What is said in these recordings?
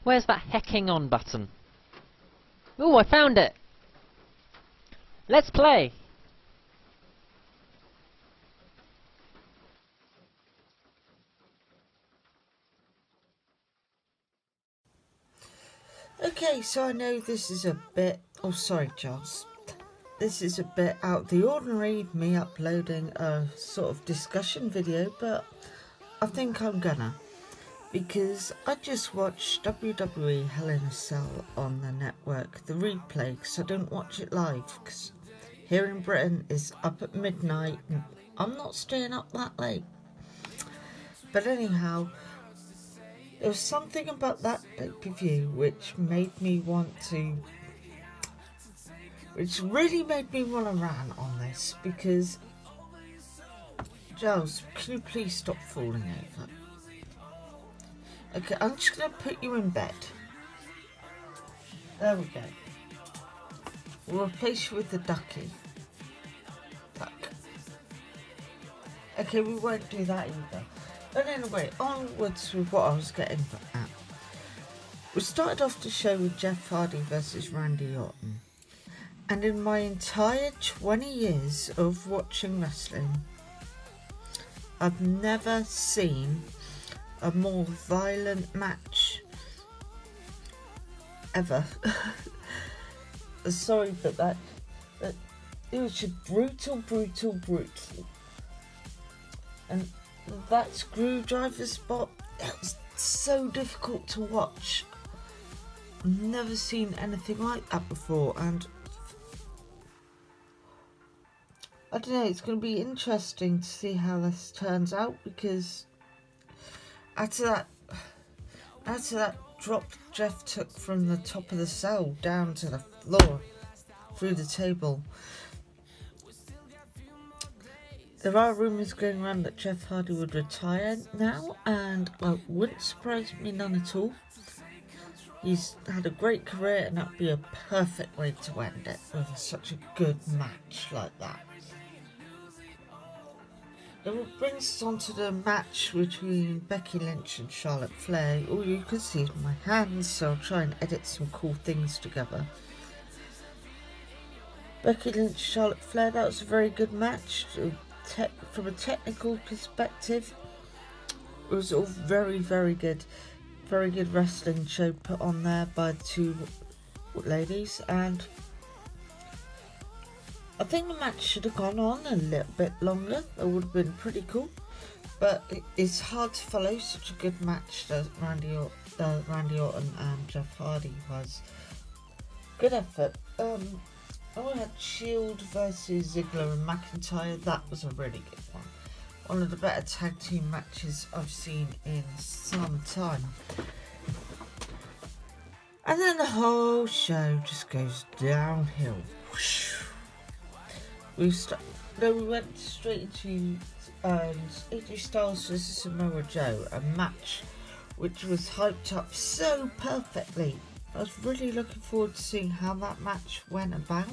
Where's that hecking on button? Ooh, I found it! Let's play! Okay, so I know this is a bit... Oh, sorry, Charles. This is a bit out of the ordinary, me uploading a sort of discussion video, but I think I'm gonna. Because I just watched WWE Hell in a Cell on the network, the replay, because I don't watch it live, because here in Britain it's up at midnight and I'm not staying up that late. But anyhow, there was something about that pay-per-view which really made me want to rant on this, because Giles, can you please stop falling over? Okay, I'm just going to put you in bed. There we go. We'll replace you with the ducky. Duck. Okay, we won't do that either. But anyway, onwards with what I was getting at. We started off the show with Jeff Hardy versus Randy Orton. And in my entire 20 years of watching wrestling, I've never seen a more violent match ever. Sorry, but that it was just brutal. And that screwdriver spot, it was so difficult to watch. I've never seen anything like that before, and I don't know, it's going to be interesting to see how this turns out, because after that drop Jeff took from the top of the cell down to the floor through the table, there are rumours going around that Jeff Hardy would retire now, and well, wouldn't surprise me none at all. He's had a great career, and that would be a perfect way to end it with such a good match like that. It brings us on to the match between Becky Lynch and Charlotte Flair. All you can see is my hands, so I'll try and edit some cool things together. Becky Lynch, Charlotte Flair, that was a very good match. From a technical perspective, it was all very good. Very good wrestling show put on there by the two ladies, and I think the match should have gone on a little bit longer. It would have been pretty cool, but it's hard to follow such a good match that Randy Orton and Jeff Hardy was. Good effort. We had Shield versus Ziggler and McIntyre. That was a really good one. One of the better tag team matches I've seen in some time. And then the whole show just goes downhill. We went straight into AJ Styles vs Samoa Joe, a match which was hyped up so perfectly. I was really looking forward to seeing how that match went about.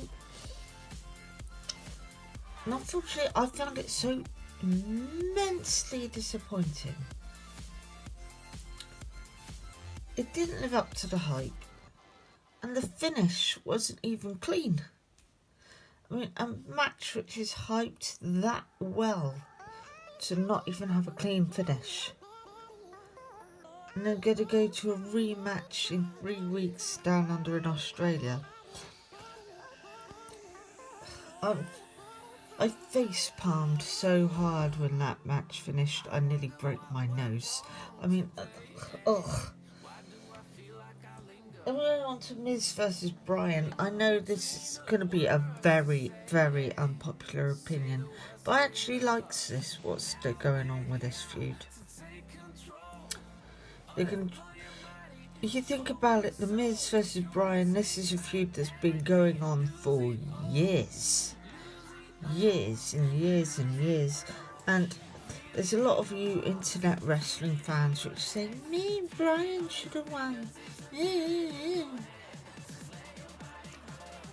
And unfortunately, I found it so immensely disappointing. It didn't live up to the hype, and the finish wasn't even clean. I mean, a match which is hyped that well to not even have a clean finish. And they're going to go to a rematch in 3 weeks down under in Australia. I face palmed so hard when that match finished, I nearly broke my nose. I mean, ugh. And we're on to Miz versus Bryan. I know this is going to be a very unpopular opinion, but I actually like this, what's going on with this feud. If you think about it, the Miz versus Bryan, this is a feud that's been going on for years. Years and years. And there's a lot of you internet wrestling fans which say, me and Bryan should have won.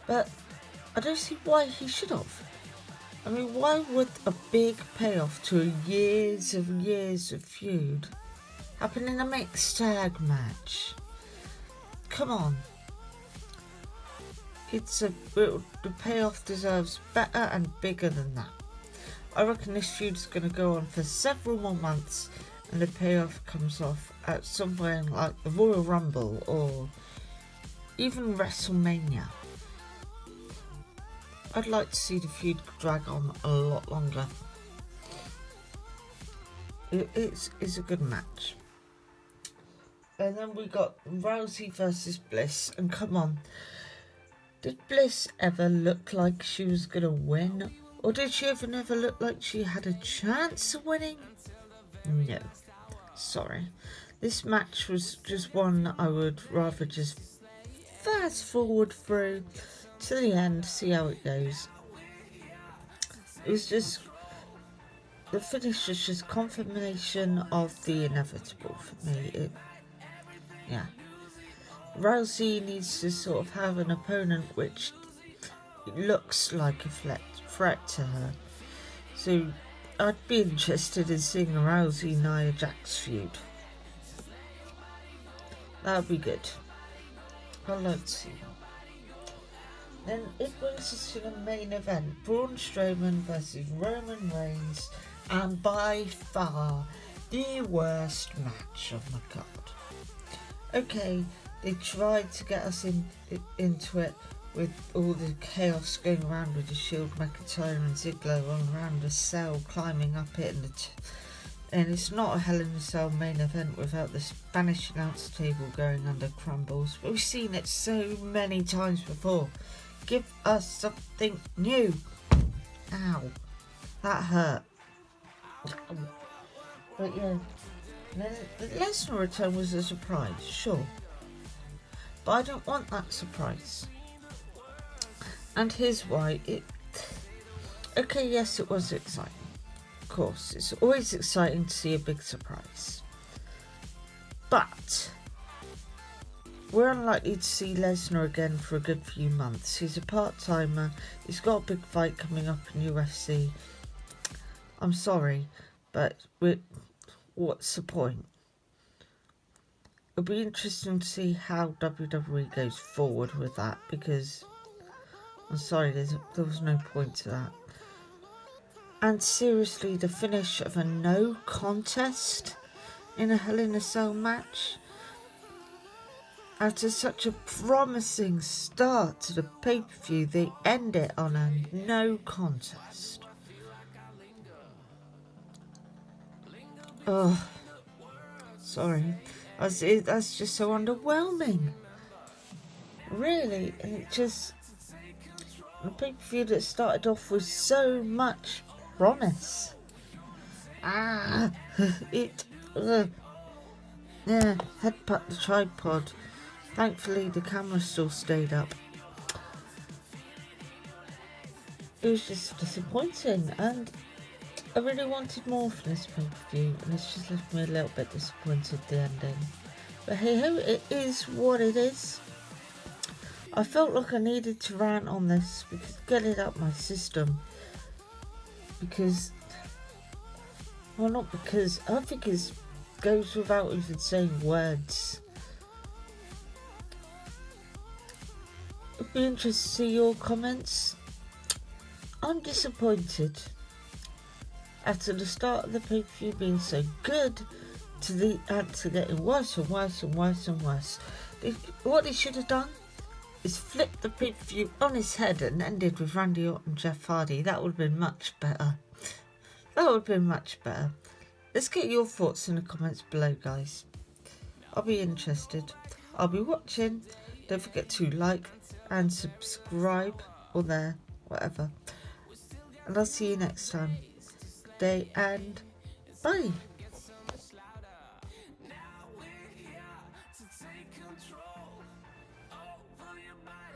But I don't see why he should have. I mean, why would a big payoff to years of feud happen in a mixed tag match? come on. The payoff deserves better and bigger than that. I reckon this feud's going to go on for several more months, and the payoff comes off at somewhere like the Royal Rumble or even WrestleMania. I'd like to see the feud drag on a lot longer. It's a good match. And then we got Rousey versus Bliss, and come on. Did Bliss ever look like she was going to win? Or did she ever never look like she had a chance of winning? No. Sorry. This match was just one I would rather just fast forward through to the end, see how it goes. It was just... the finish was just confirmation of the inevitable for me. Yeah. Rousey needs to sort of have an opponent which looks like a threat to her. So I'd be interested in seeing a Rousey-Nia Jax feud. That would be good. I'd like to see that. Then it brings us to the main event. Braun Strowman versus Roman Reigns. And by far the worst match of my god. Okay, they tried to get us into it with all the chaos going around with the Shield, McIntyre and Ziggler on around the cell, climbing up it, and it's not a Hell in a Cell main event without the Spanish announce table going under crumbles. But we've seen it so many times before. Give us something new. Ow, that hurt. But yeah, the Lesnar return was a surprise, sure. But I don't want that surprise. And here's why. Okay, yes, it was exciting. Of course, it's always exciting to see a big surprise. But we're unlikely to see Lesnar again for a good few months. He's a part-timer. He's got a big fight coming up in UFC. I'm sorry, but what's the point? It'll be interesting to see how WWE goes forward with that, because I'm sorry, there was no point to that. And seriously, the finish of a no contest in a Hell in a Cell match? After such a promising start to the pay-per-view, they end it on a no contest. Oh, sorry. That's just so underwhelming. Really, it just... the pay-per-view that started off with so much promise. Yeah, headbutt the tripod. Thankfully, the camera still stayed up. It was just disappointing, and I really wanted more from this pay-per-view, and it's just left me a little bit disappointed, the ending. But hey ho, it is what it is. I felt like I needed to rant on this, because get it up my system. Because, well, not because, I think it goes without even saying words. It'd be interesting to see your comments. I'm disappointed. After the start of the pay-per-view being so good, to the answer getting worse and worse and worse and worse. What they should have done is flip the pay-per-view on his head and ended with Randy Orton and Jeff Hardy. That would have been much better. That would have been much better. Let's get your thoughts in the comments below, guys. I'll be interested. I'll be watching. Don't forget to like and subscribe, or there, whatever. And I'll see you next time. Good day and bye. Take control over your mind.